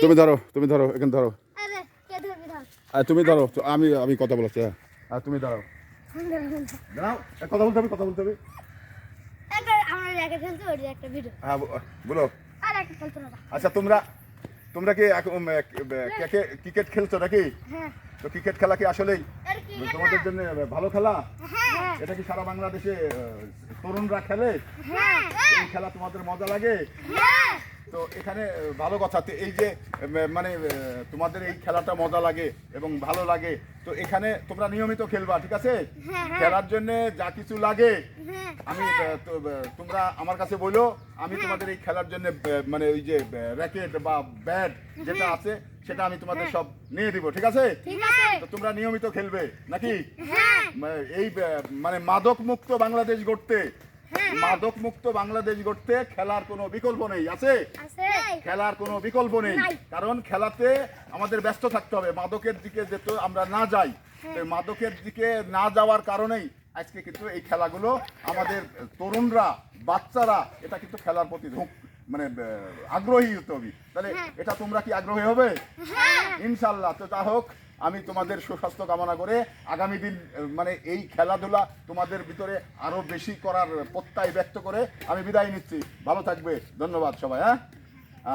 তুমি ধরো এখানে ধরো। তুমি ধরো, আমি কথা বলছি। হ্যাঁ তুমি দাঁড়াও, কথা বলতে হবে। হ্যাঁ বলো। আচ্ছা তোমরা কি ক্রিকেট খেলছো নাকি? তো ক্রিকেট খেলা কি আসলেই তোমাদের জন্য ভালো খেলা? এটা কি সারা বাংলাদেশে তরুণরা খেলে? এই খেলা তোমাদের মজা লাগে? তো এখানে ভালো কথা, এই যে মানে তোমাদের এই খেলাটা মজা লাগে এবং ভালো লাগে, তো এখানে তোমরা নিয়মিত খেলবা, ঠিক আছে? খেলার জন্য যা কিছু লাগে আমি তোমরা আমার কাছে বলো, আমি তোমাদের এই খেলার জন্য মানে ওই যে র্যাকেট বা ব্যাট যেটা আছে সেটা আমি তোমাদের সব নিয়ে দিব, ঠিক আছে? তো তোমরা নিয়মিত খেলবে নাকি? এই মানে মাদক মুক্ত বাংলাদেশ গড়তে খেলার কোনো বিকল্প নেই, আছে? খেলার কোনো বিকল্প নেই, কারণ খেলাতে আমাদের ব্যস্ত থাকতে হবে, মাদকের দিকে যেতে আমরা না যাই। মাদকের দিকে না যাওয়ার কারণেই আজকে কিন্তু এই খেলাগুলো আমাদের তরুণরা, বাচ্চারা এটা কিন্তু খেলার প্রতি মানে আগ্রহী হতে হবে। তাহলে এটা তোমরা কি আগ্রহী হবে? ইনশাল্লাহ। তো যা হোক, আমি তোমাদের সুস্বাস্থ্য কামনা করে আগামী দিন মানে এই খেলাধুলা তোমাদের ভিতরে আরো বেশি করার প্রত্যয় ব্যক্ত করে আমি বিদায় নিচ্ছি। ভালো থাকবে, ধন্যবাদ সবাই। হ্যাঁ।